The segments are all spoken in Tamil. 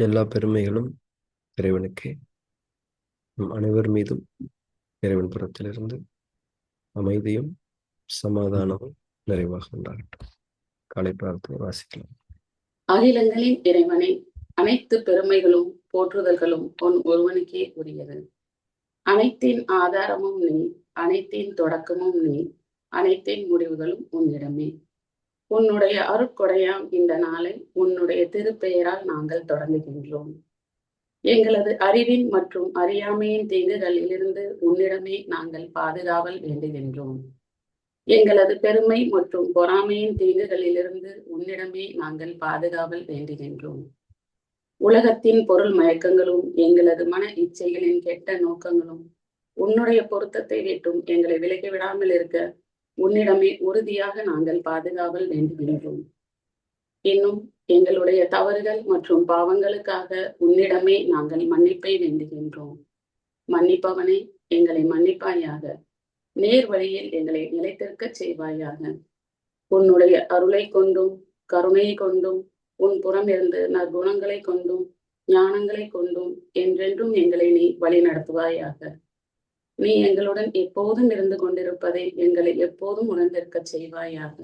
எல்லா பெருமைகளும் இறைவனுக்கே. நம் அனைவர் மீதும் இறைவன் புறத்திலிருந்து அமைதியும் சமாதானமும் நிறைவாக உண்டாகட்டும். காலை பிரார்த்தனை வாசிக்கலாம். அகிலங்களின் இறைவனே, அனைத்து பெருமைகளும் போற்றுதல்களும் உன் ஒருவனுக்கே உரியது. அனைத்தின் ஆதாரமும் நீ, அனைத்தின் தொடக்கமும் நீ, அனைத்தின் முடிவுகளும் உன்னிடமே. உன்னுடைய அருட்கொடையாம் இந்த நாளை உன்னுடைய திருப்பெயரால் நாங்கள் தொடங்குகின்றோம். எங்களது அறிவின் மற்றும் அறியாமையின் தீங்குகளிலிருந்து உன்னிடமே நாங்கள் பாதுகாவல் வேண்டுகின்றோம். எங்களது பெருமை மற்றும் பொறாமையின் தீங்குகளிலிருந்து உன்னிடமே நாங்கள் பாதுகாவல் வேண்டுகின்றோம். உலகத்தின் பொருள் மயக்கங்களும் எங்களது மன இச்சைகளின் கெட்ட நோக்கங்களும் உன்னுடைய பொருத்தத்தை விட்டும் எங்களை விலகி விடாமல் இருக்க உன்னிடமே உறுதியாக நாங்கள் பாதுகாவல் வேண்டுகின்றோம். இன்னும் எங்களுடைய தவறுகள் மற்றும் பாவங்களுக்காக உன்னிடமே நாங்கள் மன்னிப்பை வேண்டுகின்றோம். மன்னிப்பவனே, எங்களை மன்னிப்பாயாக. நேர் வழியில் எங்களை நிலைத்திருக்க செய்வாயாக. உன்னுடைய அருளை கொண்டும் கருணையை கொண்டும் உன் புறமிருந்து நற்குணங்களை கொண்டும் ஞானங்களை கொண்டும் என்றென்றும் எங்களை நீ வழி நடத்துவாயாக. நீ எங்களுடன் எப்போதும் இருந்து கொண்டிருப்பதை எங்களை எப்போதும் உணர்ந்திருக்க செய்வாயாக.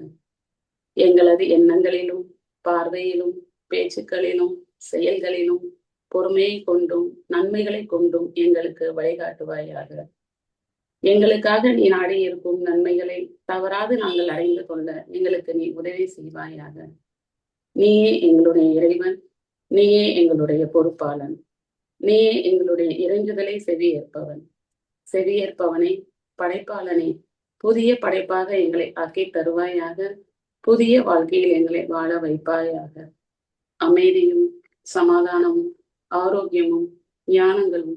எங்களது எண்ணங்களிலும் பார்வையிலும் பேச்சுக்களிலும் செயல்களிலும் பொறுமையை கொண்டும் நன்மைகளை கொண்டும் எங்களுக்கு வழிகாட்டுவாயாக. எங்களுக்காக நீ நாடி இருக்கும் நன்மைகளை தவறாது நாங்கள் அறிந்து கொள்ள எங்களுக்கு நீ உதவி செய்வாயாக. நீயே எங்களுடைய இறைவன், நீயே எங்களுடைய பொறுப்பாளன், நீயே எங்களுடைய இறைஞ்சுதலை செவியேற்பவன். செவியேற்பவனே, படைப்பாளனே, புதிய படைப்பாக எங்களை ஆக்கி தருவாயாக. புதிய வாழ்க்கையில் எங்களை வாழ வைப்பாயாக. அமைதியும் சமாதானமும் ஆரோக்கியமும் ஞானங்களும்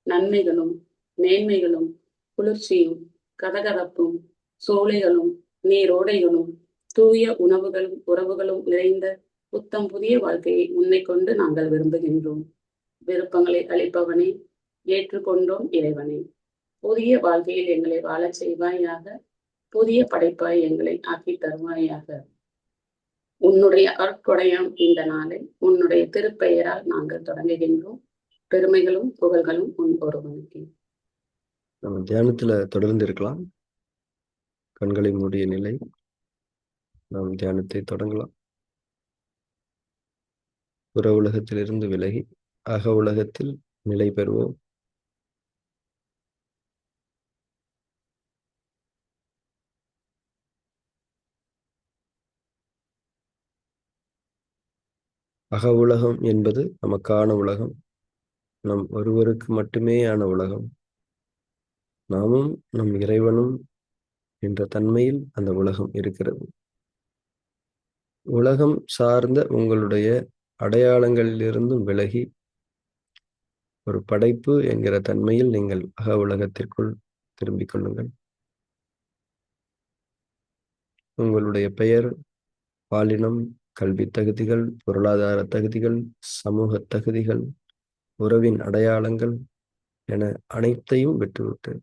நன்மைகளும் மேன்மைகளும் குளிர்ச்சியும் கதகதப்பும் சோலைகளும் நீரோடைகளும் தூய உணவுகளும் உறவுகளும் நிறைந்த புத்தம் புதிய வாழ்க்கையை உன்னை கொண்டு நாங்கள் விரும்புகின்றோம். விருப்பங்களை அளிப்பவனே, ஏற்றுக்கொண்டோம் இறைவனே. புதிய வாழ்க்கையில் எங்களை வாழச் செய்வாயாக. புதிய படைப்பாய் எங்களை ஆக்கி தருவாயாக. உன்னுடைய அருட்கொடையாம் இந்த நாளை உன்னுடைய திருப்பெயரால் நாங்கள் தொடங்குகின்றோம். பெருமைகளும் புகழ்களும் உன் ஒருவனுக்கே. நம்ம தியானத்துல தொடர்ந்து இருக்கலாம். கண்களை மூடிய நிலை. நாம் தியானத்தை தொடங்கலாம். புற உலகத்திலிருந்து விலகி அக உலகத்தில் நிலை பெறுவோம். அக உலகம் என்பது நமக்கான உலகம், நம் ஒருவருக்கு மட்டுமே ஆன உலகம். நாமும் நம் இறைவனும் என்ற தன்மையில் அந்த உலகம் இருக்கிறது. உலகம் சார்ந்த உங்களுடைய அடையாளங்களிலிருந்தும் விலகி ஒரு படைப்பு என்கிற தன்மையில் நீங்கள் அக உலகத்திற்குள் திரும்பிக் கொள்ளுங்கள். உங்களுடைய பெயர், பாலினம், கல்வி தகுதிகள், பொருளாதார தகுதிகள், சமூக தகுதிகள், உறவின் அடையாளங்கள் என அனைத்தையும் விட்டுவிட்டு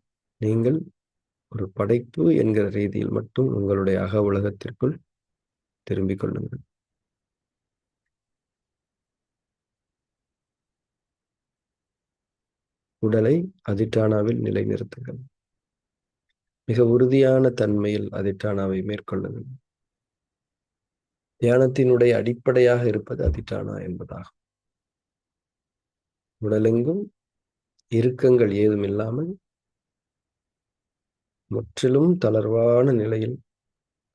நீங்கள் ஒரு படைப்பு என்கிற ரீதியில் மட்டும் உங்களுடைய அக உலகத்திற்குள் திரும்பிக் கொள்ளுங்கள். உடலை அதிட்டானாவில் நிலைநிறுத்துங்கள். மிக உறுதியான தன்மையில் அதிட்டானாவை மேற்கொள்ளுங்கள். தியானத்தினுடைய அடிப்படையாக இருப்பது அதிட்டானா என்பதாகும். உடலெங்கும் இறுக்கங்கள் ஏதும் இல்லாமல் முற்றிலும் தளர்வான நிலையில்,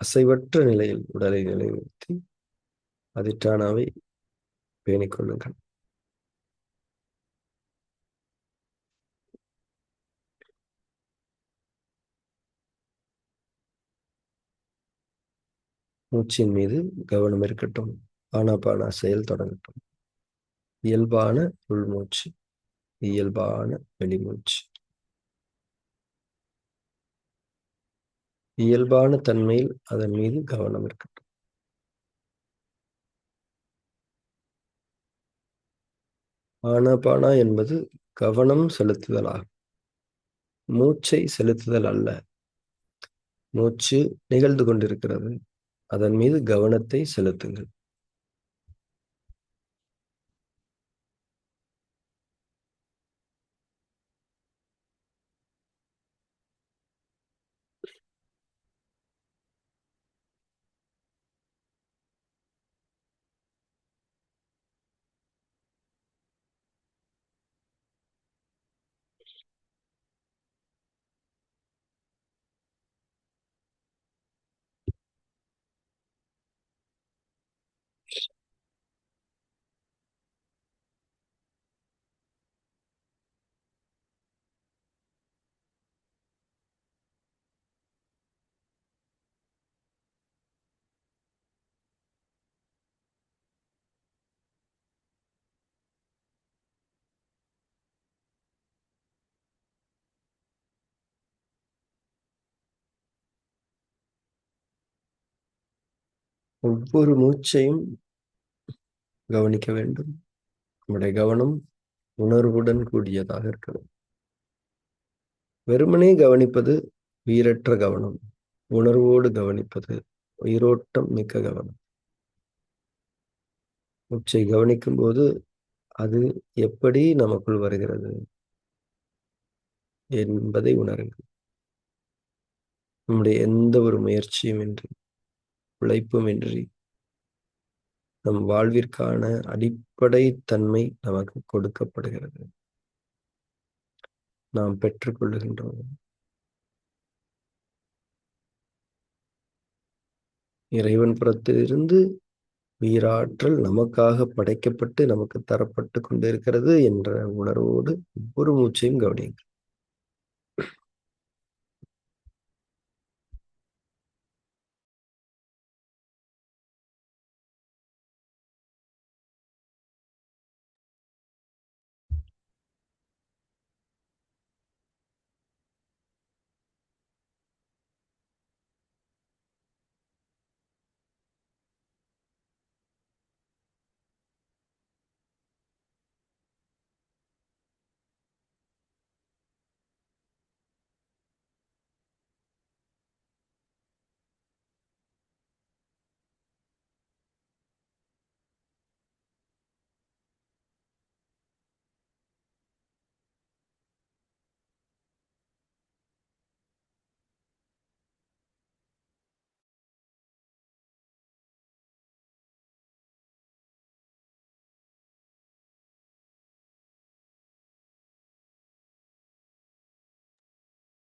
அசைவற்ற நிலையில் உடலை நிலைநிறுத்தி அதிட்டானாவை பேணிக் கொள்ளுங்கள். மூச்சின் மீது கவனம் இருக்கட்டும். ஆனாபானா செயல் தொடங்கட்டும். இயல்பான உள்மூச்சு, இயல்பான வெளிமூச்சு. இயல்பான தன்மையில் அதன் மீது கவனம் இருக்கட்டும். ஆனாபானா என்பது கவனம் செலுத்துதல் ஆகும், மூச்சை செலுத்துதல் அல்ல. மூச்சு நிகழ்ந்து கொண்டிருக்கிறது, அதன் மீது கவனத்தை செலுத்துங்கள். ஒவ்வொரு மூச்சையும் கவனிக்க வேண்டும். நம்முடைய கவனம் உணர்வுடன் கூடியதாக இருக்கணும். வெறுமனே கவனிப்பது உயிரற்ற கவனம். உணர்வோடு கவனிப்பது உயிரோட்டம் மிக்க கவனம். மூச்சை கவனிக்கும் போது அது எப்படி நமக்குள் வருகிறது என்பதை உணருங்கள். நம்முடைய எந்த ஒரு முயற்சியும் இன்றி, உழைப்பும் இன்றி, நம் வாழ்விற்கான அடிப்படை தன்மை நமக்கு கொடுக்கப்படுகிறது. நாம் பெற்றுக்கொள்ளுகின்றோம். இறைவன் புறத்திலிருந்து உயிராற்றல் நமக்காக படைக்கப்பட்டு நமக்கு தரப்பட்டு கொண்டிருக்கிறது என்ற உணர்வோடு ஒவ்வொரு மூச்சையும் கவனியுங்கள்.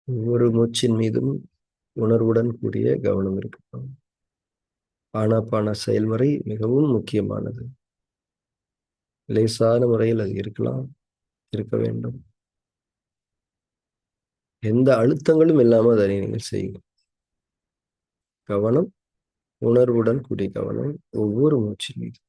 ஒவ்வொரு மூச்சின் மீதும் உணர்வுடன் கூடிய கவனம் இருக்கணும். ஆனாபான செயல்முறை மிகவும் முக்கியமானது. லேசான முறையில் அது இருக்க வேண்டும். எந்த அழுத்தங்களும் இல்லாமல் அதை நீங்கள் செய்யுங்க. கவனம் உணர்வுடன் கூடிய கவனம் ஒவ்வொரு மூச்சின் மீது.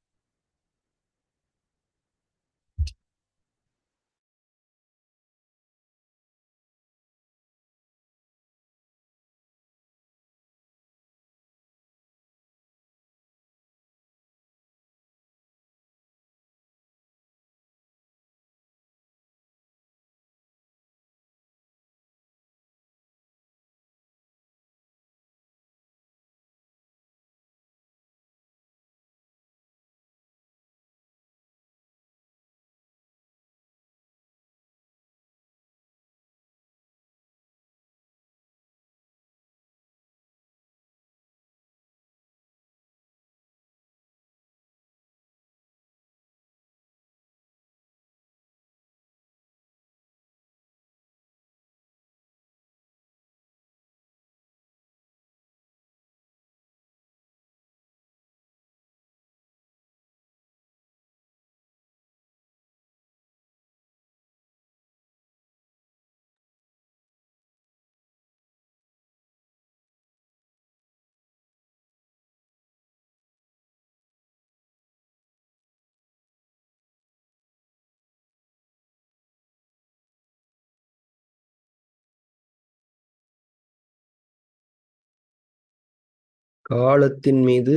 காலத்தின் மீது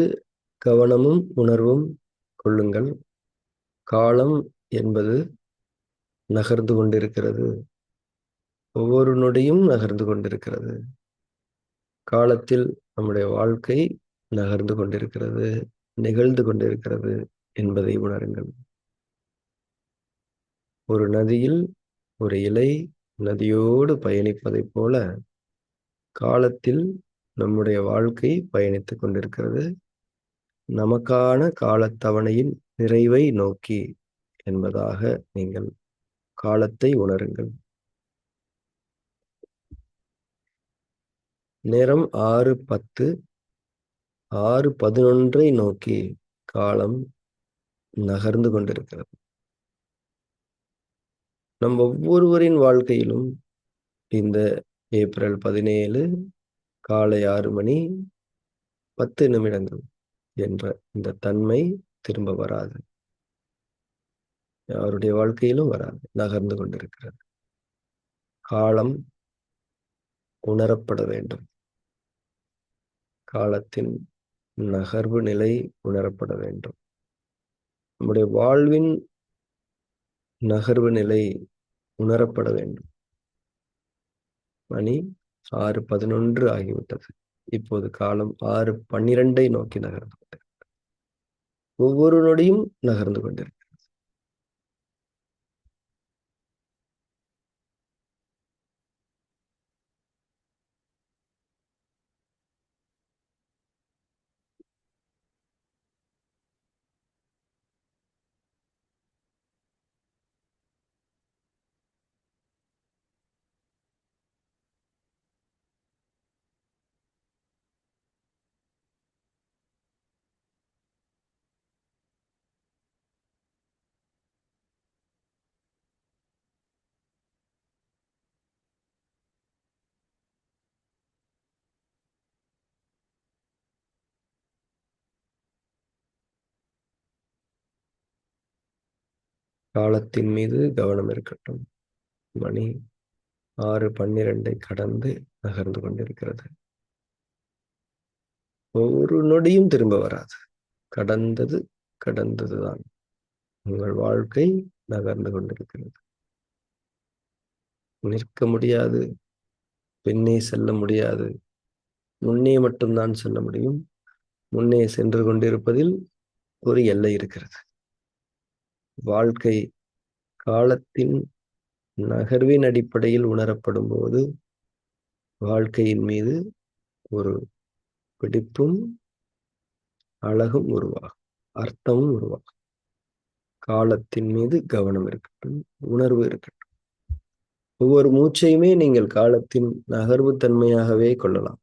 கவனமும் உணர்வும் கொள்ளுங்கள். காலம் என்பது நகர்ந்து கொண்டிருக்கிறது. ஒவ்வொரு நொடியும் நகர்ந்து கொண்டிருக்கிறது. காலத்தில் நம்முடைய வாழ்க்கை நகர்ந்து கொண்டிருக்கிறது, நிகழ்ந்து கொண்டிருக்கிறது என்பதை உணருங்கள். ஒரு நதியில் ஒரு இலை நதியோடு பயணிப்பதைப் போல காலத்தில் நம்முடைய வாழ்க்கை பயணித்துக் கொண்டிருக்கிறது, நமக்கான காலத்தவணையின் நிறைவை நோக்கி என்பதாக நீங்கள் காலத்தை உணருங்கள். நேரம் 6:10, 6:11 நோக்கி காலம் நகர்ந்து கொண்டிருக்கிறது. நம் ஒவ்வொருவரின் வாழ்க்கையிலும் இந்த ஏப்ரல் 17 காலை 6:10 என்ற இந்த தன்மை திரும்ப வராது. யாருடைய வாழ்க்கையிலும் வராது. நகர்ந்து கொண்டிருக்கிறது. காலம் உணரப்பட வேண்டும். காலத்தின் நகர்வு நிலை உணரப்பட வேண்டும். நம்முடைய வாழ்வின் நகர்வு நிலை உணரப்பட வேண்டும். மணி 6:11 ஆகிவிட்டது. இப்போது காலம் 6:12 நோக்கி நகர்ந்து கொண்டிருக்கிறது. ஒவ்வொரு நொடியும் நகர்ந்து கொண்டிருக்கிறது. காலத்தின் மீது கவனம் இருக்கட்டும். மணி 6:12 கடந்து நகர்ந்து கொண்டிருக்கிறது. ஒரு நொடியும் திரும்ப வராது. கடந்தது கடந்ததுதான். உங்கள் வாழ்க்கை நகர்ந்து கொண்டிருக்கிறது. நிற்க முடியாது, பின்னே செல்ல முடியாது, முன்னே மட்டும்தான் செல்ல முடியும். முன்னே சென்று கொண்டிருப்பதில் ஒரு எல்லை இருக்கிறது. வாழ்க்கை காலத்தின் நகர்வின் அடிப்படையில் உணரப்படும் போது வாழ்க்கையின் மீது ஒரு பிடிப்பும் அழகும் உருவாகும், அர்த்தமும் உருவாகும். காலத்தின் மீது கவனம் இருக்கட்டும், உணர்வு இருக்கட்டும். ஒவ்வொரு மூச்சையுமே நீங்கள் காலத்தின் நகர்வு தன்மையாகவே கொள்ளலாம்.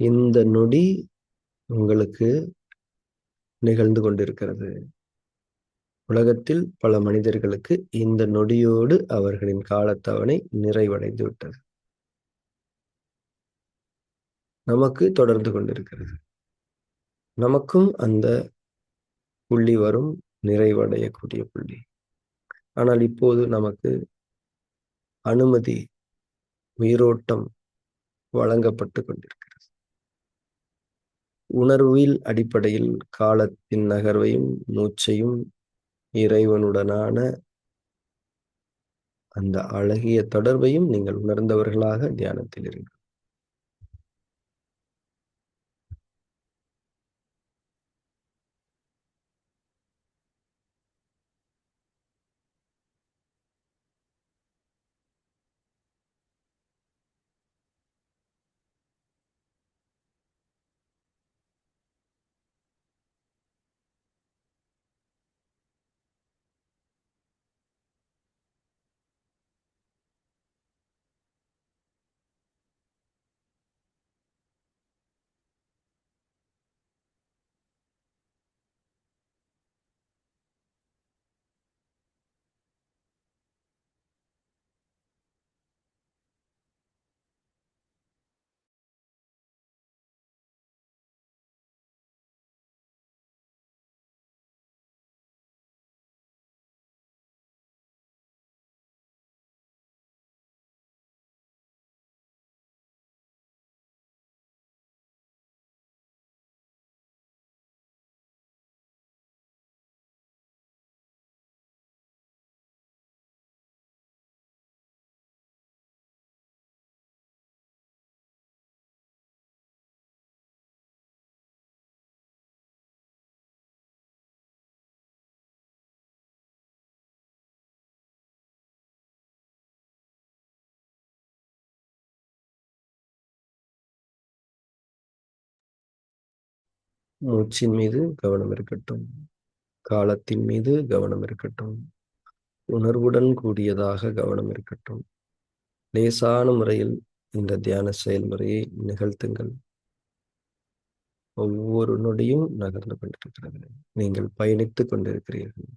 இந்த நொடி உங்களுக்கு நிகழ்ந்து கொண்டிருக்கிறது. உலகத்தில் பல மனிதர்களுக்கு இந்த நொடியோடு அவர்களின் காலத்தவணை நிறைவடைந்து விட்டது. நமக்கு தொடர்ந்து கொண்டிருக்கிறது. நமக்கும் அந்த புள்ளி வரும், நிறைவடையக்கூடிய புள்ளி. ஆனால் இப்போது நமக்கு அனுமதி, உயிரோட்டம் வழங்கப்பட்டு கொண்டிருக்கிறது. உணர்வில் அடிப்படையில் காலத்தின் நகர்வையும் மூச்சையும் இறைவனுடனான அந்த அழகிய தொடர்பையும் நீங்கள் உணர்ந்தவர்களாக தியானத்தில் இருங்கள். மூச்சின் மீது கவனம் இருக்கட்டும். காலத்தின் மீது கவனம் இருக்கட்டும். உணர்வுடன் கூடியதாக கவனம் இருக்கட்டும். லேசான முறையில் இந்த தியான செயல்முறையை நிகழ்த்துங்கள். ஒவ்வொரு நொடியும் நகர்ந்து கொண்டிருக்கிறது. நீங்கள் பயணித்துக் கொண்டிருக்கிறீர்கள்.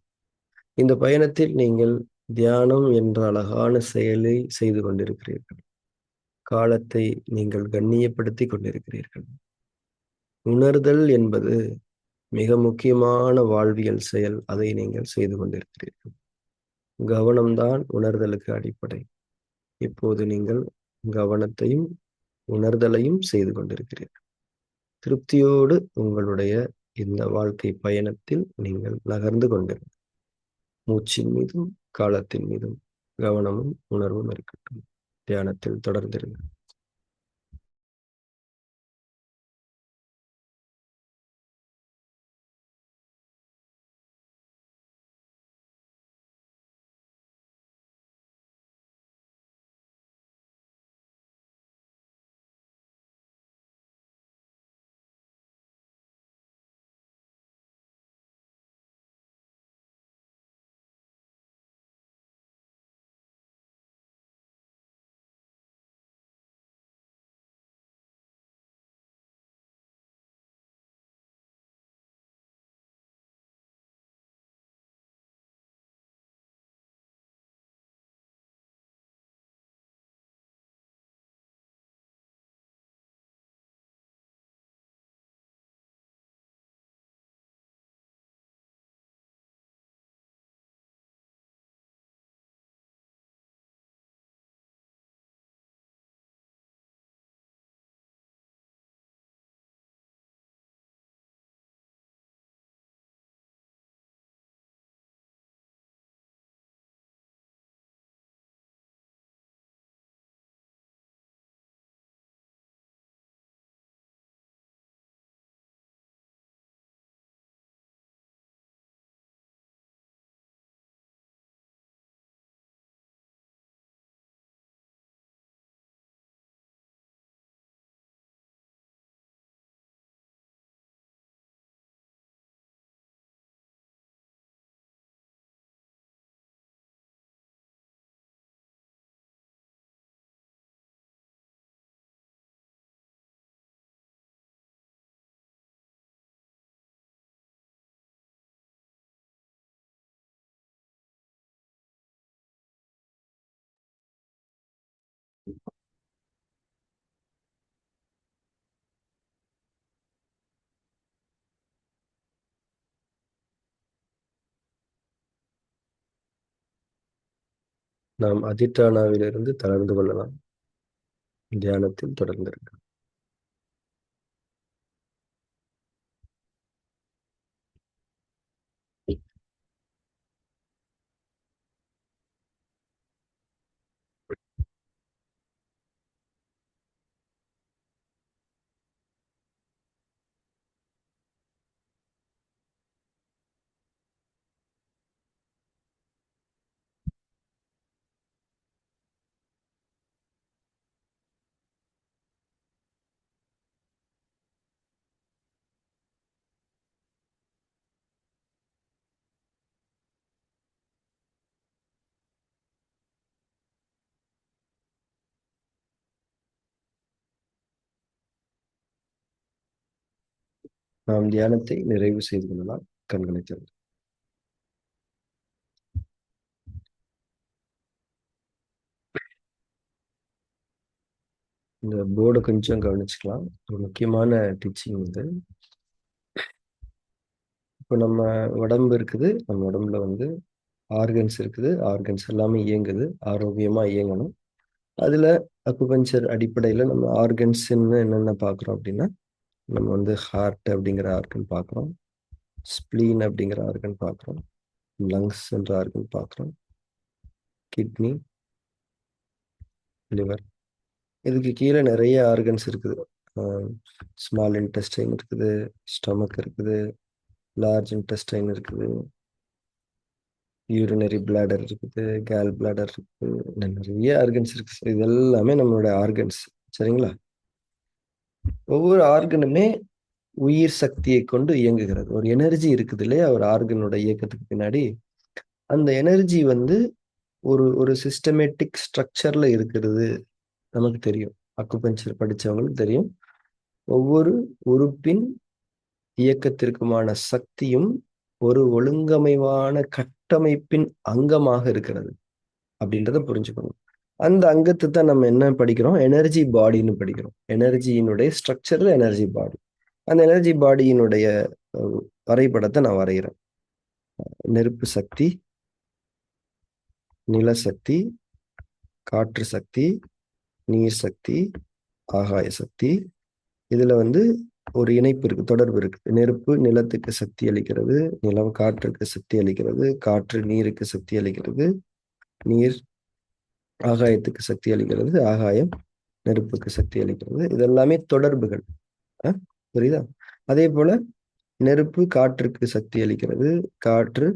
இந்த பயணத்தில் நீங்கள் தியானம் என்ற அழகான செயலை செய்து கொண்டிருக்கிறீர்கள். காலத்தை நீங்கள் கண்ணியப்படுத்திக் கொண்டிருக்கிறீர்கள். உணர்தல் என்பது மிக முக்கியமான வாழ்வியல் செயல். அதை நீங்கள் செய்து கொண்டிருக்கிறீர்கள். கவனம்தான் உணர்தலுக்கு அடிப்படை. இப்போது நீங்கள் கவனத்தையும் உணர்தலையும் செய்து கொண்டிருக்கிறீர்கள். திருப்தியோடு உங்களுடைய இந்த வாழ்க்கை பயணத்தில் நீங்கள் நகர்ந்து கொண்டிருங்கள். மூச்சின் மீதும் காலத்தின் மீதும் கவனமும் உணர்வும் இருக்கட்டும். தியானத்தில் தொடர்ந்திருங்கள். நாம் அதிஷ்டானாவிலிருந்து தளர்ந்து கொள்ளலாம். தியானத்தில் தொடர்ந்திருங்கள். நாம் தியானத்தை நிறைவு செய்து கொள்ளலாம். கண்களை திறந்து இந்த போர்டை கொஞ்சம் கவனிச்சுக்கலாம். ஒரு முக்கியமான டீச்சிங் இது. இப்போ நம்ம உடம்பு இருக்குது. நம்ம உடம்புல வந்து ஆர்கன்ஸ் இருக்குது. ஆர்கன்ஸ் எல்லாமே இயங்குது. ஆரோக்கியமா இயங்கணும். அதுல அக்குபஞ்சர் அடிப்படையில் நம்ம ஆர்கன்ஸ்ன்னு என்னென்ன பார்க்குறோம் அப்படின்னா, நம்ம வந்து ஹார்ட் அப்படிங்கிற ஆர்கன் பார்க்குறோம். ஸ்ப்ளீன் அப்படிங்கிற ஆர்கன் பார்க்குறோம். லங்ஸ் என்ற ஆர்கன் பார்க்குறோம். கிட்னி, லிவர், இதுக்கு கீழே நிறைய ஆர்கன்ஸ் இருக்குது. ஸ்மால் இன்டெஸ்டைன் இருக்குது, ஸ்டமக் இருக்குது, லார்ஜ் இன்டெஸ்டைன் இருக்குது, யூரினரி பிளாடர் இருக்குது, கேல் பிளாடர் இருக்குது, நிறைய ஆர்கன்ஸ் இருக்கு. இது எல்லாமே நம்மளுடைய ஆர்கன்ஸ். சரிங்களா? ஒவ்வொரு ஆர்கனுமே உயிர் சக்தியை கொண்டு இயங்குகிறது. ஒரு எனர்ஜி இருக்குது இல்லையா, ஒரு ஆர்கனோட இயக்கத்துக்கு பின்னாடி. அந்த எனர்ஜி வந்து ஒரு ஒரு சிஸ்டமேட்டிக் ஸ்ட்ரக்சர்ல இருக்கிறது நமக்கு தெரியும். அக்குபஞ்சர் படிச்சவங்களுக்கு தெரியும். ஒவ்வொரு உறுப்பின் இயக்கத்திற்குமான சக்தியும் ஒரு ஒழுங்கமைவான கட்டமைப்பின் அங்கமாக இருக்கிறது அப்படின்றத புரிஞ்சுக்கணும். அந்த அங்கத்தை தான் நம்ம என்ன படிக்கிறோம், எனர்ஜி பாடின்னு படிக்கிறோம். எனர்ஜியினுடைய ஸ்ட்ரக்சர்ல எனர்ஜி பாடி. அந்த எனர்ஜி பாடியினுடைய வரைபடத்தை நான் வரைகிறேன். நெருப்பு சக்தி, நிலசக்தி, காற்று சக்தி, நீர் சக்தி, ஆகாய சக்தி. இதுல வந்து ஒரு இணைப்பு இருக்கு, தொடர்பு இருக்கு. நெருப்பு நிலத்துக்கு சக்தி அளிக்கிறது, நிலம் காற்றுக்கு சக்தி அளிக்கிறது, காற்று நீருக்கு சக்தி அளிக்கிறது, நீர் ஆகாயத்துக்கு சக்தி அளிக்கிறது, ஆகாயம் நெருப்புக்கு சக்தி அளிக்கிறது. இதெல்லாமே தொடர்புகள். புரியுதா? அதே போல நெருப்பு காற்றுக்கு சக்தி அளிக்கிறது, காற்று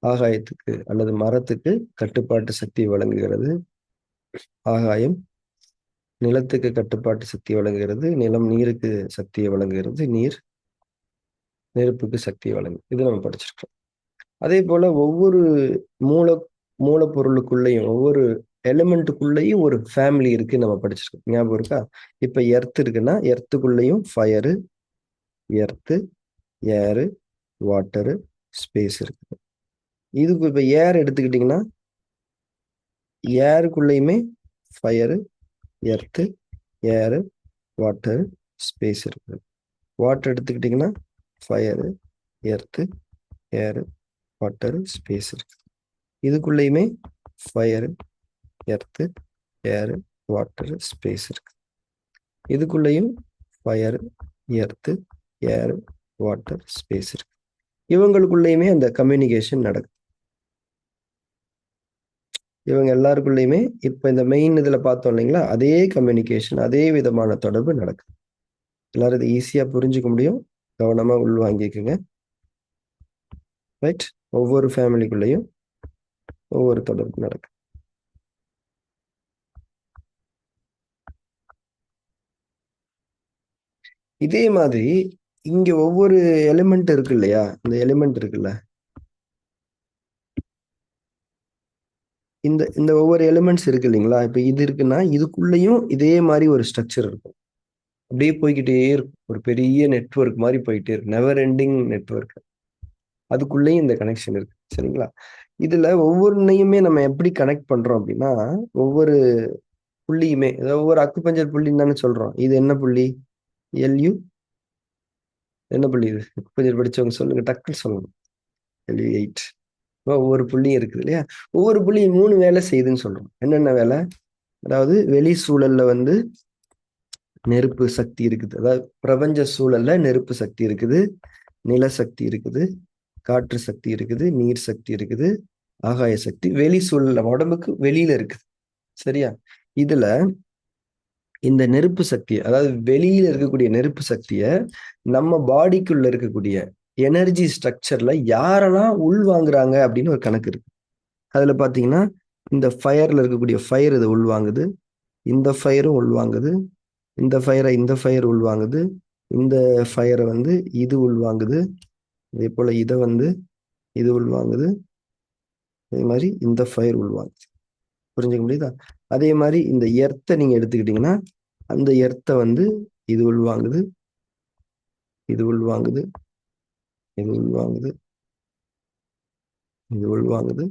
ஆகாயத்துக்கு அல்லது மரத்துக்கு கட்டுப்பாட்டு சக்தி வழங்குகிறது, ஆகாயம் நிலத்துக்கு கட்டுப்பாட்டு சக்தி வழங்குகிறது, நிலம் நீருக்கு சக்தியை வழங்குகிறது, நீர் நெருப்புக்கு சக்தியை வழங்கு. இது நம்ம படிச்சிருக்கோம். அதே போல ஒவ்வொரு மூல மூலப்பொருளுக்குள்ளேயும் ஒவ்வொரு எலிமெண்ட்டுக்குள்ளேயும் ஒரு ஃபேமிலி இருக்கு நம்ம படிச்சிருக்கோம். ஞாபகம் இருக்கா? இப்ப எர்த் இருக்குன்னா எர்த்துக்குள்ளேயும் ஃபயரு, எர்த்து, ஏரு, வாட்டரு, ஸ்பேஸ் இருக்கு. இதுக்கு இப்ப ஏர் எடுத்துக்கிட்டீங்கன்னா ஏருக்குள்ளேயுமே ஃபயரு, எர்த்து, ஏரு, வாட்டரு, ஸ்பேஸ் இருக்குது. வாட்டர் எடுத்துக்கிட்டிங்கன்னா ஃபயரு, எர்த்து, ஏரு, வாட்டரு, ஸ்பேஸ் இருக்கு. இதுக்குள்ளேயுமே ஃபயரு, எர்த்து, ஏரு, வாட்டரு, ஸ்பேஸ் இருக்கு. இதுக்குள்ளேயும் ஃபயரு, எர்த்து, ஏரு, வாட்டர், ஸ்பேஸ் இருக்கு. இவங்களுக்குள்ளேயுமே அந்த கம்யூனிகேஷன் நடக்குது. இவங்க எல்லாருக்குள்ளேயுமே இப்ப இந்த மெயின் இதுல பார்த்தோம் இல்லைங்களா, அதே கம்யூனிகேஷன், அதே விதமான தொடர்பு நடக்குது. எல்லாரும் இதை ஈஸியா புரிஞ்சுக்க முடியும். கவனமா உள்வாங்கிக்குங்க. ரைட்? ஒவ்வொரு ஃபேமிலிக்குள்ளேயும் ஒவ்வொரு தொடர்பு நடக்குது. இதே மாதிரி இங்க ஒவ்வொரு எலிமெண்ட் இருக்கு இல்லையா, இந்த எலிமெண்ட் இருக்குல்ல, இந்த இந்த ஒவ்வொரு எலிமெண்ட்ஸ் இருக்கு இல்லைங்களா, இப்ப இது இருக்குன்னா இதுக்குள்ளேயும் இதே மாதிரி ஒரு ஸ்ட்ரக்சர் இருக்கும். அப்படியே போய்கிட்டே இருக்கும். ஒரு பெரிய நெட்வொர்க் மாதிரி போயிட்டே இருக்கு. Never ending network. அதுக்குள்ளேயும் இந்த கனெக்ஷன் இருக்கு. சரிங்களா? இதுல ஒவ்வொன்றையுமே நம்ம எப்படி கனெக்ட் பண்றோம் அப்படின்னா, ஒவ்வொரு புள்ளியுமே ஒவ்வொரு அக்குபஞ்சர் புள்ளின்னு தானே சொல்றோம். இது என்ன புள்ளி? எல்யூ என்ன புள்ளி? இது அக்குபஞ்சர் படிச்சவங்க சொல்லுங்க, டக்குன்னு சொல்லணும். எல்யூ 8. ஒவ்வொரு புள்ளியும் இருக்குது இல்லையா? ஒவ்வொரு புள்ளியும் 3 வேலை செய்யுதுன்னு சொல்றோம். என்னென்ன வேலை? அதாவது வெளி சூழல்ல வந்து நெருப்பு சக்தி இருக்குது. அதாவது பிரபஞ்ச சூழல்ல நெருப்பு சக்தி இருக்குது, நில சக்தி இருக்குது, காற்று சக்தி இருக்குது, நீர் சக்தி இருக்குது, ஆகாய சக்தி வெளி சூழல்ல உடம்புக்கு வெளியில இருக்குது. சரியா? இதுல இந்த நெருப்பு சக்தி, அதாவது வெளியில இருக்கக்கூடிய நெருப்பு சக்திய நம்ம பாடிக்குள்ள இருக்கக்கூடிய எனர்ஜி ஸ்ட்ரக்சர்ல யாரெல்லாம் உள்வாங்குறாங்க அப்படின்னு ஒரு கணக்கு இருக்கு. அதுல பாத்தீங்கன்னா இந்த ஃபயர்ல இருக்கக்கூடிய ஃபயர் இதை உள்வாங்குது, இந்த ஃபயரும் உள்வாங்குது, இந்த ஃபயரை இந்த ஃபயர் உள்வாங்குது, இந்த ஃபயரை வந்து இது உள்வாங்குது, அதே போல இதை வந்து இது உள்வாங்குது, அதே மாதிரி இந்த ஃபயர் உள்வாங்குது. புரிஞ்சுக்க முடியுதா? அதே மாதிரி இந்த எர்த்தை நீங்க எடுத்துக்கிட்டீங்கன்னா அந்த எர்த்தை வந்து இது உள்வாங்குது, இது உள்வாங்குது, இது உள்வாங்குது, இது உள்வாங்குது,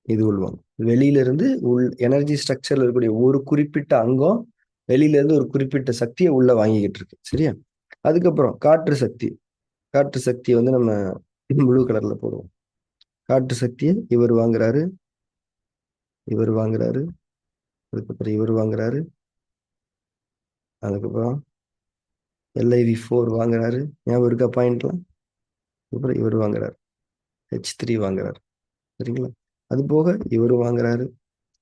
இது உள்வாங்குது. வெளியில இருந்து எனர்ஜி ஸ்ட்ரக்சர்ல இருக்கக்கூடிய ஒரு குறிப்பிட்ட அங்கம் வெளியில இருந்து ஒரு குறிப்பிட்ட சக்தியை உள்ள வாங்கிக்கிட்டு இருக்கு. சரியா? அதுக்கப்புறம் காற்று சக்தி. காற்று சக்தியை வந்து நம்ம ப்ளூ கலர்ல போடுவோம். காற்று சக்தியை இவர் வாங்குறாரு, இவர் வாங்குறாரு, அதுக்கப்புறம் இவர் வாங்குறாரு, அதுக்கப்புறம் LiV4 வாங்குறாரு. ஞாபகம் இருக்கா பாயிண்ட்லாம்? அதுக்கப்புறம் இவர் வாங்குறாரு, H3 வாங்குறாரு. சரிங்களா? அது போக இவர் வாங்குறாரு.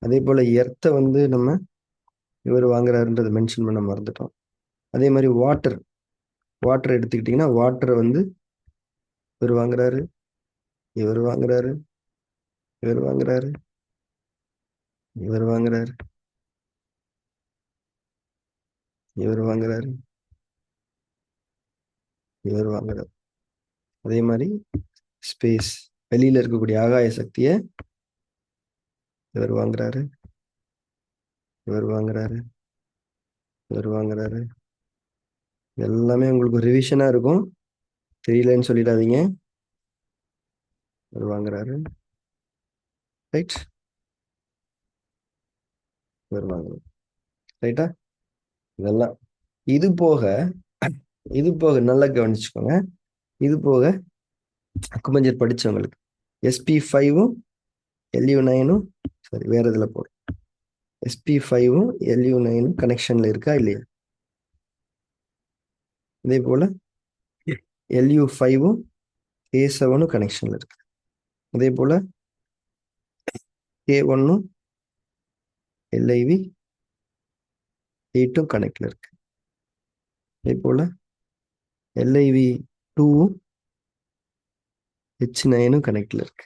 அதே போல எர்த்தை வந்து நம்ம இவர் வாங்குறாருன்றதை மென்ஷன் பண்ண மறந்துட்டோம். அதே மாதிரி வாட்டர் எடுத்துக்கிட்டிங்கன்னா வாட்டரை வந்து இவர் வாங்குறாரு, இவர் வாங்குறாரு, இவர் வாங்குறாரு, இவர் வாங்குறாரு, இவர் வாங்குறாரு, இவர் வாங்குறாரு. அதே மாதிரி ஸ்பேஸ், வெளியில இருக்கக்கூடிய ஆகாய சக்தியை இவர் வாங்குறாரு, இவர் வாங்குறாரு, இவர் வாங்குறாரு. எல்லாமே உங்களுக்கு ரிவிஷனா இருக்கும், தெரியலன்னு சொல்லிடாதீங்க. இவர் வாங்குறாரு, ரைட், இவர் வாங்குறாரு, ரைட்டா. இதெல்லாம் இது போக நல்லா கவனிச்சுக்கோங்க. இது போக அக்குபஞ்சர் படிச்சவங்களுக்கு SP5ம் LU9ம் சரி வேற இதுல போடும். SP5ம் LU9ம் கனெக்ஷன்ல இருக்கா இல்லையா? இதே போல LU5ம் A7ம் கனெக்ஷன்ல இருக்கு. அதே போல K1ம் LIV8ம் கனெக்ட்ல இருக்கு. அதே போல LIV2ம் H9ம் கனெக்ட்ல இருக்கு.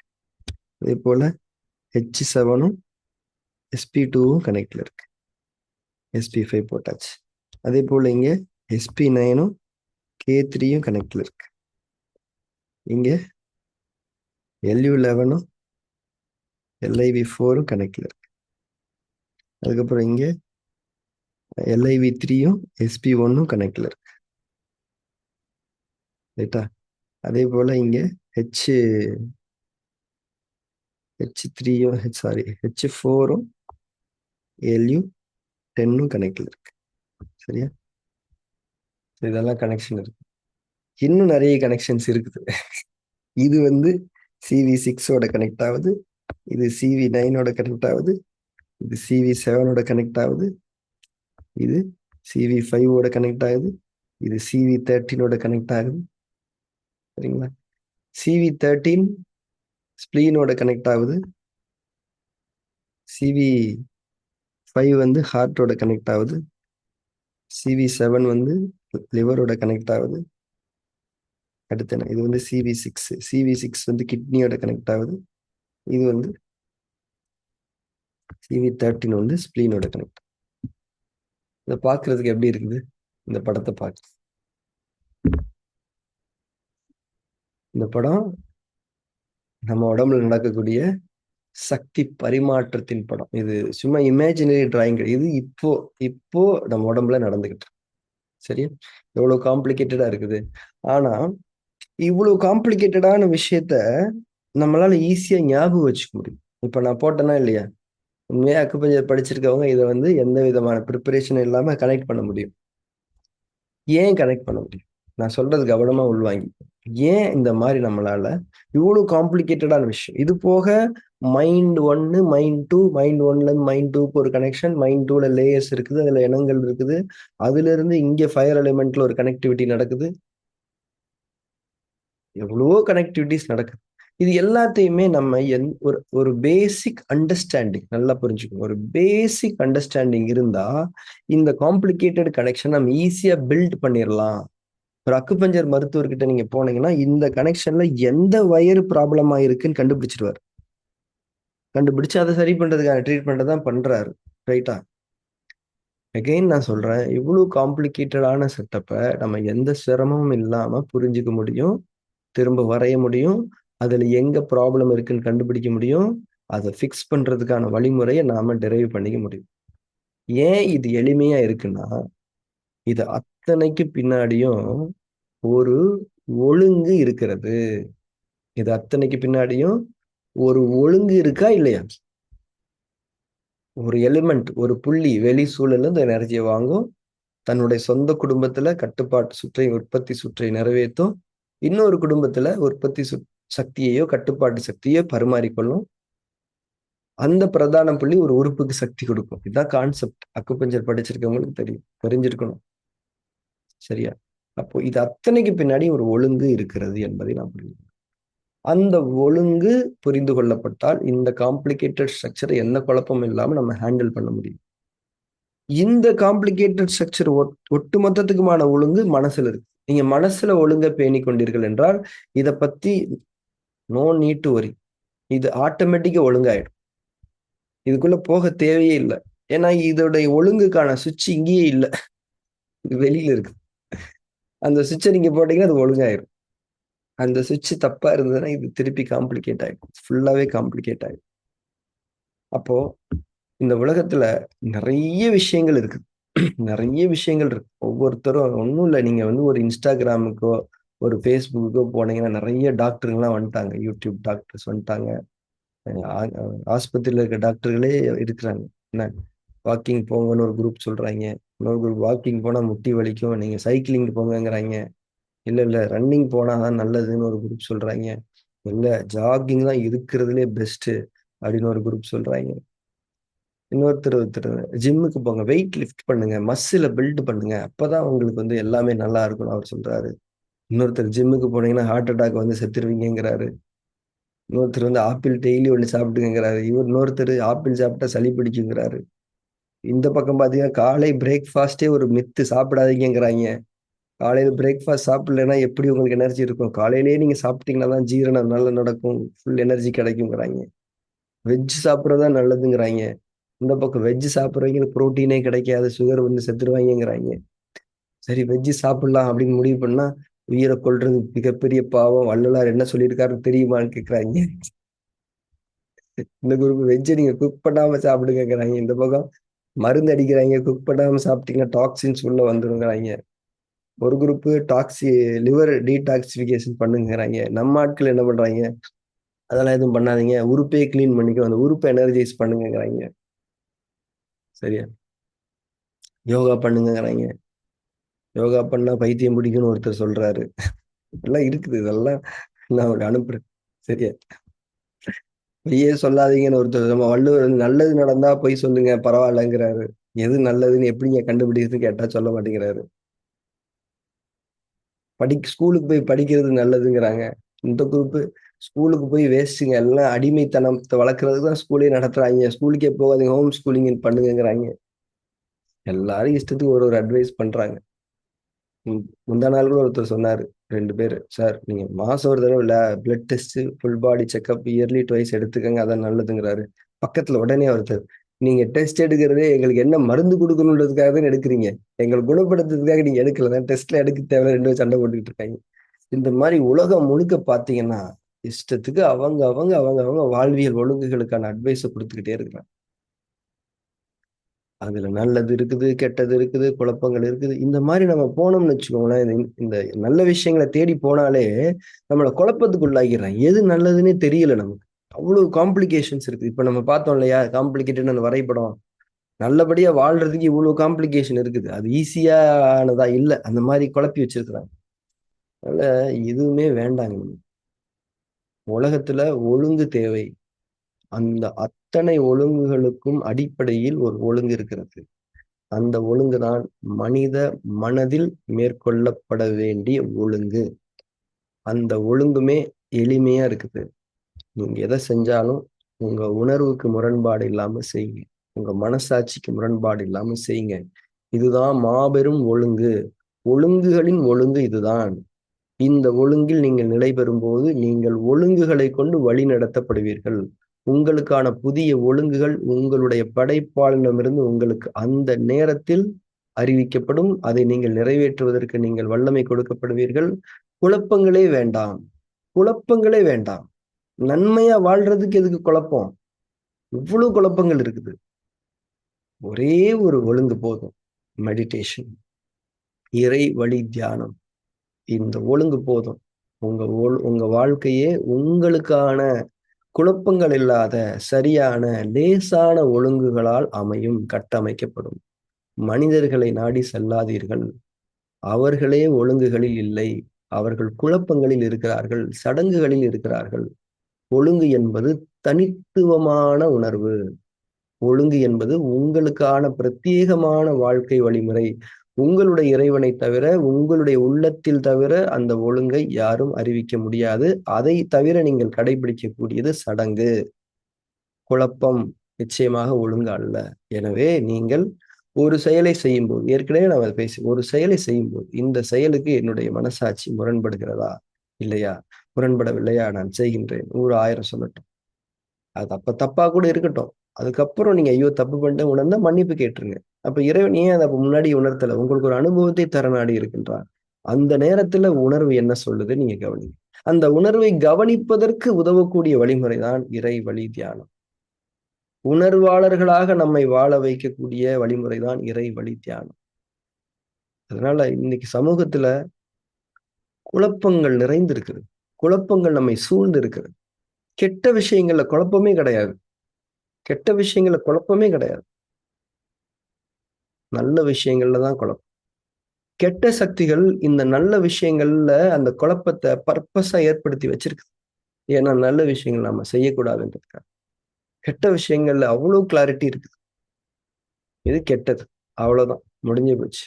அதே போல H7ம் SP2ம் கனெக்ட்ல இருக்கு. SP5 போட்டாச்சு. அதே போல இங்க SP9ம் K3யும் கனெக்ட்ல இருக்கு. இங்க LU11ம் LIV4ம் கனெக்ட்ல இருக்கு. அதுக்கப்புறம் இங்க LIV3யும் SP1ம் கனெக்ட்ல இருக்கு, ரைட்டா. அதே போல இங்க H3யும் H4ம் LU10ம் கனெக்ட்ல இருக்கு, சரியா. இதெல்லாம் கனெக்ஷன் இருக்கு. இன்னும் நிறைய கனெக்ஷன்ஸ் இருக்குது. இது CV6ஓட கனெக்ட் ஆகுது, இது CV9ஓட கனெக்ட் ஆகுது, இது CV7ஓட கனெக்ட் ஆகுது, இது CV5ஓட கனெக்ட் ஆகுது, இது CV13ஓட கனெக்ட் ஆகுது, சரிங்களா. CV13 ஸ்பிளீனோட கனெக்ட் ஆகுது, CV5 ஹார்ட்டோட கனெக்ட் ஆகுது, CV7 லிவரோட கனெக்ட் ஆகுது. அடுத்து என்ன, இது CV6 கிட்னியோட கனெக்ட் ஆகுது. இது CV13 ஸ்பிளீனோட கனெக்ட். இதை பார்க்கறதுக்கு எப்படி இருக்குது? இந்த படத்தை பார்க்க, இந்த படம் நம்ம உடம்புல நடக்கக்கூடிய சக்தி பரிமாற்றத்தின் படம். இது சும்மா இமேஜினரி டிராயிங். இது இப்போ நம்ம உடம்புல நடந்துகிட்டு, சரியா. எவ்வளவு காம்ப்ளிகேட்டடா இருக்குது. ஆனா இவ்வளவு காம்ப்ளிகேட்டடான விஷயத்த நம்மளால ஈஸியா ஞாபகம் வச்சுக்க முடியும். இப்ப நான் போட்டேன்னா இல்லையா, உண்மையா அக்குபஞ்சர் படிச்சிருக்கவங்க இதை எந்த விதமான ப்ரிப்பரேஷன் இல்லாம கனெக்ட் பண்ண முடியும். ஏன் கனெக்ட் பண்ண முடியும்? நான் சொல்றது கவனமா உள்வாங்கி. ஏன் இந்த மாதிரி நம்மளால இவ்வளவு காம்ப்ளிகேட்டடான விஷயம். இது போக மைண்ட் 1, மைண்ட் 2, மைண்ட் 1ல இருந்து மைண்ட் 2க்கு ஒரு கனெக்ஷன், மைண்ட் 2ல லேயர்ஸ் இருக்குது, அதுல இனங்கள் இருக்குது, அதுல இருந்து இங்க ஃபயர் எலிமெண்ட்ல ஒரு கனெக்டிவிட்டி நடக்குது, எவ்வளவோ கனெக்டிவிட்டிஸ் நடக்குது. இது எல்லாத்தையுமே நம்ம ஒரு பேசிக் அண்டர்ஸ்டாண்டிங் நல்லா புரிஞ்சுக்கணும். ஒரு பேசிக் அண்டர்ஸ்டாண்டிங் இருந்தா இந்த காம்ப்ளிகேட்டட் கனெக்ஷன் நம்ம ஈஸியா பில்ட் பண்ணிடலாம். ஒரு அக்குபஞ்சர் மருத்துவர்கிட்ட நீங்க போனீங்கன்னா இந்த கனெக்ஷன்ல எந்த வயர் ப்ராப்ளமா இருக்குன்னு கண்டுபிடிச்சிருவாரு. கண்டுபிடிச்சு அதை சரி பண்றதுக்கான ட்ரீட்மெண்ட் தான் பண்றாரு, ரைட்டா. அகெயின் நான் சொல்றேன், இவ்வளவு காம்ப்ளிகேட்டடான செட்டப்பை நம்ம எந்த சிரமமும் இல்லாம புரிஞ்சுக்க முடியும், திரும்ப வரைய முடியும், அதுல எங்க ப்ராப்ளம் இருக்குன்னு கண்டுபிடிக்க முடியும், அதை ஃபிக்ஸ் பண்றதுக்கான வழிமுறையை நாம டெரைவ் பண்ணிக்க முடியும். ஏன் இது எளிமையா இருக்குன்னா, இது அத்தனைக்கு பின்னாடியும் ஒரு ஒழுங்கு இருக்கிறது. இது அத்தனைக்கு பின்னாடியும் ஒரு ஒழுங்கு இருக்கா இல்லையா? ஒரு எலிமெண்ட், ஒரு புள்ளி வெளி சூழல்ல இந்த எனர்ஜியை வாங்கும், தன்னுடைய சொந்த குடும்பத்துல கட்டுப்பாட்டு சுற்றை, உற்பத்தி சுற்றை நிறைவேற்றும், இன்னொரு குடும்பத்துல உற்பத்தி சக்தியையோ கட்டுப்பாட்டு சக்தியோ பரிமாறிக்கொள்ளும். அந்த பிரதான புள்ளி ஒரு உறுப்புக்கு சக்தி கொடுக்கும். இதுதான் கான்செப்ட். அக்குபஞ்சர் படிச்சிருக்கவங்களுக்கு தெரிஞ்சிருக்கணும், சரியா. அப்போ இது அத்தனைக்கு பின்னாடி ஒரு ஒழுங்கு இருக்கிறது என்பதை நான் புரிந்து, அந்த ஒழுங்கு புரிந்து கொள்ளப்பட்டால் இந்த காம்ப்ளிகேட்டட் ஸ்ட்ரக்சரை எந்த குழப்பமும் இல்லாம நம்ம ஹேண்டில் பண்ண முடியும். இந்த காம்ப்ளிகேட்டட் ஸ்ட்ரக்சர் ஒட்டுமொத்தத்துக்குமான ஒழுங்கு மனசுல இருக்கு. நீங்க மனசுல ஒழுங்க பேணி கொண்டீர்கள் என்றால் இதை பத்தி நோ நீட் டு வரி, இது ஆட்டோமேட்டிக்கா ஒழுங்காயிடும். இதுக்குள்ள போக தேவையே இல்லை. ஏன்னா இதோடைய ஒழுங்குக்கான சுவிட்ச் இங்கேயே இல்லை, இது வெளியில இருக்கு. அந்த சுவிட்சை நீங்க போட்டீங்கன்னா அது ஒழுங்காயிரும். அந்த சுவிட்ச் தப்பா இருந்ததுன்னா இது திருப்பி காம்ப்ளிகேட் ஆயிடும். ஃபுல்லாவே காம்ப்ளிகேட் ஆயிடும். அப்போ இந்த உலகத்துல நிறைய விஷயங்கள் இருக்கு. நிறைய விஷயங்கள் இருக்கு. ஒவ்வொருத்தரும் ஒன்றும் இல்லை, நீங்க வந்து ஒரு இன்ஸ்டாகிராமுக்கோ ஒரு ஃபேஸ்புக்கோ போனீங்கன்னா நிறைய டாக்டருங்கெல்லாம் வந்துட்டாங்க. யூடியூப் டாக்டர்ஸ் வந்துட்டாங்க. ஆஸ்பத்திரியில் இருக்க டாக்டர்களே இருக்கிறாங்க. என்ன, வாக்கிங் போங்கன்னு ஒரு குரூப் சொல்றாங்க. இன்னொரு குரூப் வாக்கிங் போனா முட்டி வலிக்கும், நீங்க சைக்கிளிங் போங்கங்கிறாங்க. இல்ல இல்ல ரன்னிங் போனாதான் நல்லதுன்னு ஒரு குரூப் சொல்றாங்க. இல்ல ஜாகிங் தான் இருக்கிறதுலே பெஸ்ட் அப்படின்னு ஒரு குரூப் சொல்றாங்க. ஒருத்தர் ஜிம்முக்கு போங்க, வெயிட் லிஃப்ட் பண்ணுங்க, மஸ்ஸில பில்ட் பண்ணுங்க, அப்பதான் உங்களுக்கு வந்து எல்லாமே நல்லா இருக்கும்னு அவர் சொல்றாரு. இன்னொருத்தர் ஜிம்முக்கு போனீங்கன்னா ஹார்ட் அட்டாக் வந்து செத்துருவீங்கிறாரு. இன்னொருத்தர் வந்து ஆப்பிள் டெய்லி ஒண்ணு சாப்பிடுங்கிறாரு. இன்னொருத்தர் ஆப்பிள் சாப்பிட்டா சளி பிடிக்குங்கிறாரு. இந்த பக்கம் பாத்தீங்கன்னா காலை பிரேக்ஃபாஸ்டே ஒரு மித்து, சாப்பிடாதீங்கிறாங்க. காலையில பிரேக்ஃபாஸ்ட் சாப்பிடலைன்னா எப்படி உங்களுக்கு எனர்ஜி இருக்கும்? காலையிலேயே நீங்க சாப்பிட்டீங்கன்னா தான் ஜீரணம் நல்லா நடக்கும், ஃபுல் எனர்ஜி கிடைக்குங்கிறாங்க. வெஜ் சாப்பிட்றதா நல்லதுங்கிறாங்க. இந்த பக்கம் வெஜ் சாப்பிட்றவங்களுக்கு புரோட்டீனே கிடைக்காது, சுகர் வந்து செத்துருவாங்கிறாங்க. சரி வெஜ் சாப்பிடலாம் அப்படின்னு முடிவு பண்ணா உயிரை கொல்றது மிகப்பெரிய பாவம், வள்ளலார் என்ன சொல்லியிருக்காருன்னு தெரியுமான்னு கேட்குறாங்க. இந்த குரூப் வெஜ்ஜை நீங்க குக் பண்ணாம சாப்பிடுங்கிறாங்க. இந்த பக்கம் மருந்து அடிக்கிறாங்க, குக் பண்ணாம சாப்பிட்டீங்கன்னா டாக்ஸின்ஸ் உள்ள வந்துருங்கிறாங்க. ஒரு குரூப் லிவர் டீடாக்சிஃபிகேஷன் பண்ணுங்கிறாங்க. நம்ம ஆட்கள் என்ன பண்றாங்க, அதெல்லாம் எதுவும் பண்ணாதீங்க, உறுப்பே கிளீன் பண்ணிக்க, அந்த உறுப்பை எனர்ஜைஸ் பண்ணுங்கிறாங்க. சரியா, யோகா பண்ணுங்கிறாங்க. யோகா பண்ணா பைத்தியம் பிடிக்கும்னு ஒருத்தர் சொல்றாரு. இதெல்லாம் இருக்குது, இதெல்லாம் நான் ஒரு அனுப்புறேன். சரியா, பொய்யே சொல்லாதீங்கன்னு ஒருத்தர், நம்ம வள்ளுவர் வந்து நல்லது நடந்தா பொய் சொல்லுங்க பரவாயில்லங்கிறாரு. எது நல்லதுன்னு எப்படிங்க கண்டுபிடிக்குதுன்னு கேட்டா சொல்ல மாட்டேங்கிறாரு. ஸ்கூலுக்கு போய் படிக்கிறது நல்லதுங்கிறாங்க. இந்த குரூப் ஸ்கூலுக்கு போய் வேஸ்ட்டுங்க, எல்லாம் அடிமைத்தனத்தை வளர்க்கறதுக்கு தான் ஸ்கூலே நடத்துறாங்க, ஸ்கூலுக்கே போகாதீங்க, ஹோம் ஸ்கூலிங் பண்ணுங்கிறாங்க. எல்லாரும் இஷ்டத்துக்கு ஒரு ஒரு அட்வைஸ் பண்றாங்க. முந்தா நாள் கூட ஒருத்தர் சொன்னாரு, 2 பேர், சார் நீங்க மாசம் ஒரு தடவை blood test, full body checkup yearly twice எடுத்துக்கங்க, அதான் நல்லதுங்கிறாரு. பக்கத்துல உடனே ஒருத்தர், நீங்க டெஸ்ட் எடுக்கிறதே எங்களுக்கு என்ன மருந்து கொடுக்கணுன்றதுக்காக தான் எடுக்கிறீங்க, எங்களை குணப்படுத்துறதுக்காக நீங்க எடுக்கல, டெஸ்ட்ல எடுக்க தேவை, 2 பேரும் சண்டை போட்டுக்கிட்டு இருக்காங்க. இந்த மாதிரி உலகம் முழுக்க பாத்தீங்கன்னா இஷ்டத்துக்கு அவங்க அவங்க அவங்க அவங்க வாழ்வியல் ஒழுங்குகளுக்கான அட்வைஸை கொடுத்துக்கிட்டே இருக்கிறாங்க. அதுல நல்லது இருக்குது, கெட்டது இருக்குது, குழப்பங்கள் இருக்குது. இந்த மாதிரி நம்ம போனோம்னு வச்சுக்கோங்களேன், இந்த நல்ல விஷயங்களை தேடி போனாலே நம்மளை குழப்பத்துக்கு உள்ளாகிடுறாங்க. எது நல்லதுன்னே தெரியல நமக்கு. அவ்வளவு காம்ப்ளிகேஷன்ஸ் இருக்கு. இப்ப நம்ம பார்த்தோம் இல்லையா, காம்ப்ளிகேட்டட் அந்த வரைபடம். நல்லபடியா வாழ்றதுக்கு இவ்வளவு காம்ப்ளிகேஷன் இருக்குது. அது ஈஸியானதா இல்ல, அந்த மாதிரி குழப்பி வச்சிருக்கிறாங்க. அதனால எதுவுமே வேண்டாங்க. உலகத்துல ஒழுங்கு தேவை. அந்த அத்தனை ஒழுங்குகளுக்கும் அடிப்படையில் ஒரு ஒழுங்கு இருக்கிறது. அந்த ஒழுங்குதான் மனித மனதில் மேற்கொள்ளப்பட வேண்டிய ஒழுங்கு. அந்த ஒழுங்குமே எளிமையா இருக்குது. நீங்க எதை செஞ்சாலும் உங்க உணர்வுக்கு முரண்பாடு இல்லாம செய்யுங்க, உங்க மனசாட்சிக்கு முரண்பாடு இல்லாம செய்யுங்க. இதுதான் மாபெரும் ஒழுங்கு. ஒழுங்குகளின் ஒழுங்கு இதுதான். இந்த ஒழுங்கில் நீங்கள் நிலை பெறும்போது நீங்கள் ஒழுங்குகளை கொண்டு வழி நடத்தப்படுவீர்கள். உங்களுக்கான புதிய ஒழுங்குகள் உங்களுடைய படைப்பாளனிடமிருந்து உங்களுக்கு அந்த நேரத்தில் அறிவிக்கப்படும். அதை நீங்கள் நிறைவேற்றுவதற்கு நீங்கள் வல்லமை கொடுக்கப்படுவீர்கள். குழப்பங்களே வேண்டாம், குழப்பங்களே வேண்டாம். நன்மையா வாழ்றதுக்கு எதுக்கு குழப்பம்? இவ்வளவு குழப்பங்கள் இருக்குது. ஒரே ஒரு ஒழுங்கு போதும், மெடிடேஷன், இறை வழி தியானம். இந்த ஒழுங்கு போதும். உங்க வாழ்க்கையே உங்களுக்கான குழப்பங்கள் இல்லாத சரியான லேசான ஒழுங்குகளால் அமையும், கட்டமைக்கப்படும். மனிதர்களை நாடி செல்லாதீர்கள். அவர்களே ஒழுங்குகளில் இல்லை, அவர்கள் குழப்பங்களில் இருக்கிறார்கள், சடங்குகளில் இருக்கிறார்கள். ஒழுங்கு என்பது தனித்துவமான உணர்வு. ஒழுங்கு என்பது உங்களுக்கான பிரத்யேகமான வாழ்க்கை வழிமுறை. உங்களுடைய இறைவனை தவிர, உங்களுடைய உள்ளத்தில் தவிர அந்த ஒழுங்கை யாரும் அறிவிக்க முடியாது. அதை தவிர நீங்கள் கடைபிடிக்கக்கூடியது சடங்கு. குழப்பம் நிச்சயமாக ஒழுங்கு அல்ல. எனவே நீங்கள் ஒரு செயலை செய்யும்போது, ஏற்கனவே நம்ம ஒரு செயலை செய்யும்போது, இந்த செயலுக்கு என்னுடைய மனசாட்சி முரண்படுகிறதா இல்லையா? முரண்படவில்லையா, நான் செய்கின்றேன். 1000 சொல்லட்டும். அது தப்பா கூட இருக்கட்டும். அதுக்கப்புறம் நீங்க ஐயோ தப்பு பண்ணிட்டு உணர்ந்தா மன்னிப்பு கேட்டுருங்க. அப்ப இறைவன் ஏன் அதை முன்னாடி உணர்த்தல? உங்களுக்கு ஒரு அனுபவத்தை தர நாடி இருக்கின்றார். அந்த நேரத்துல உணர்வு என்ன சொல்லுது நீங்க கவனிங்க. அந்த உணர்வை கவனிப்பதற்கு உதவக்கூடிய வழிமுறை தான் இறை வழி தியானம். உணர்வாளர்களாக நம்மை வாழ வைக்கக்கூடிய வழிமுறை தான் இறை வழி தியானம். அதனால இன்னைக்கு சமூகத்துல குழப்பங்கள் நிறைந்திருக்குது. குழப்பங்கள் நம்மை சூழ்ந்து இருக்கிறது. கெட்ட விஷயங்கள்ல குழப்பமே கிடையாது. கெட்ட விஷயங்கள்ல குழப்பமே கிடையாது. நல்ல விஷயங்கள்ல தான் குழப்பம். கெட்ட சக்திகள் இந்த நல்ல விஷயங்கள்ல அந்த குழப்பத்தை பர்பஸா ஏற்படுத்தி வச்சிருக்கு. ஏன்னா நல்ல விஷயங்கள் நாம செய்யக்கூடாதுன்றதுக்காக. கெட்ட விஷயங்கள்ல அவ்வளவு கிளாரிட்டி இருக்குது. இது கெட்டது, அவ்வளவுதான், முடிஞ்சு போச்சு.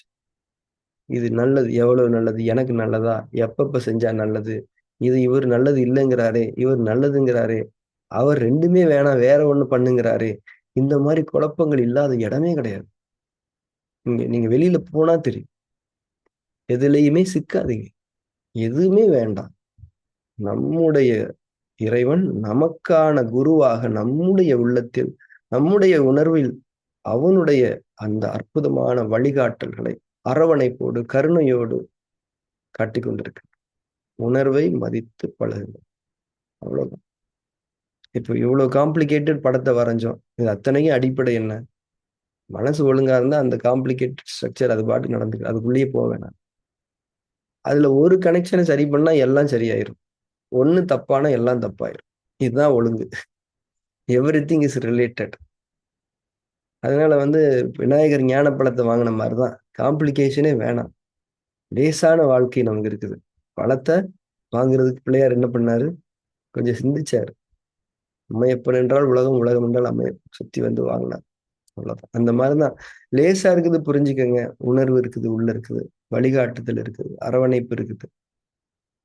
இது நல்லது, எவ்வளவு நல்லது, எனக்கு நல்லதா, எப்பப்ப செஞ்சா நல்லது, இது இவர் நல்லது இல்லைங்கிறாரே, இவர் நல்லதுங்கிறாரே, அவர் ரெண்டுமே வேணாம் வேற ஒண்ணு பண்ணுங்கிறாரே. இந்த மாதிரி குழப்பங்கள் இல்லாத இடமே கிடையாது. நீங்க வெளியில போனா தெரியும். எதுலையுமே சிக்காதீங்க. எதுவுமே வேண்டாம். நம்முடைய இறைவன் நமக்கான குருவாக நம்முடைய உள்ளத்தில், நம்முடைய உணர்வில் அவனுடைய அந்த அற்புதமான வழிகாட்டல்களை அரவணைப்போடு கருணையோடு காட்டிக் கொண்டிருக்கு. உணர்வை மதித்து பழகுங்க. அவ்வளவுதான். இப்போ இவ்வளவு காம்ப்ளிகேட்டட் படத்தை வரைஞ்சோம். இது அத்தனையும் அடிப்படை என்ன? மனசு ஒழுங்கா இருந்தா அந்த காம்ப்ளிகேட்டட் ஸ்ட்ரக்சர் அது பாட்டு நடந்துக்கு, அதுக்குள்ளேயே போக வேணாம். அதுல ஒரு கனெக்ஷனை சரி பண்ணா எல்லாம் சரியாயிரும். ஒண்ணு தப்பானா எல்லாம் தப்பாயிரும். இதுதான் ஒழுங்கு. Everything is related. அதனால விநாயகர் ஞான பழத்தை வாங்கின மாதிரிதான், காம்ப்ளிகேஷனே வேணாம். லேசான வாழ்க்கை நமக்கு இருக்குது. பழத்தை வாங்குறதுக்கு பிள்ளையார் என்ன பண்ணாரு? கொஞ்சம் சிந்திச்சாரு. அம்மையப்பன் என்றால் உலகம், உலகம் என்றால் அம்மைய சுத்தி வாங்கினார். அவ்வளவுதான். அந்த மாதிரிதான் லேசா இருக்குது, புரிஞ்சுக்கங்க. உணர்வு இருக்குது, உள்ள இருக்குது, வழிகாட்டுதல் இருக்குது, அரவணைப்பு இருக்குது.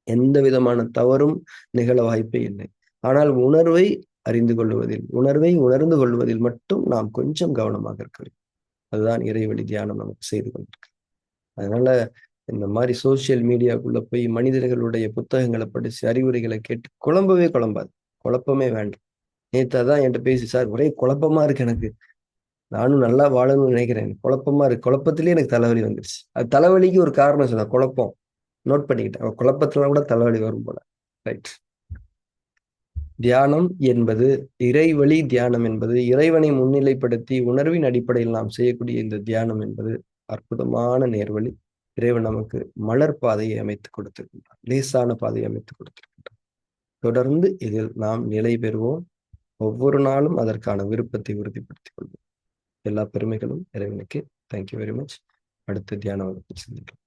எந்த விதமான தவறும் நிகழ வாய்ப்பே இல்லை. ஆனால் உணர்வை அறிந்து கொள்வதில், உணர்வை உணர்ந்து கொள்வதில் மட்டும் நாம் கொஞ்சம் கவனமாக இருக்க வேண்டும். அதுதான் இறைவழி தியானம் நமக்கு செய்து கொண்டிருக்கு. அதனால இந்த மாதிரி சோசியல் மீடியாக்குள்ள போய் மனிதர்களுடைய புத்தகங்களை படிச்சு அறிவுரைகளை கேட்டு குழம்பவே குழம்பாது. குழப்பமே வேண்டாம். நேத்தாதான் என்கிட்ட பேசி, சார் ஒரே குழப்பமா இருக்கு எனக்கு, நானும் நல்லா வாழணும்னு நினைக்கிறேன், குழப்பமா இருக்கு, குழப்பத்திலேயே எனக்கு தலைவலி வந்துருச்சு. அது தலைவலிக்கு ஒரு காரணம் சொன்ன, குழப்பம். நோட் பண்ணிக்கிட்டேன். குழப்பத்துல கூட தலைவலி வரும் போல. ரைட். தியானம் என்பது, இறைவழி தியானம் என்பது, இறைவனை முன்னிலைப்படுத்தி உணர்வின் அடிப்படையில் நாம் செய்யக்கூடிய இந்த தியானம் என்பது அற்புதமான நேர்வழி. இறைவன் நமக்கு மலர் பாதையை அமைத்துக் கொடுத்திருக்கின்றார். லேசான பாதையை அமைத்துக் கொடுத்திருக்கின்றார். தொடர்ந்து இதில் நாம் நிலை பெறுவோம். ஒவ்வொரு நாளும் அதற்கான விருப்பத்தை உறுதிப்படுத்திக் கொள்வோம். எல்லா பெருமைகளும் இறைவனுக்கு. Thank you very much. அடுத்த தியான வகுப்பில் சந்திக்கலாம்.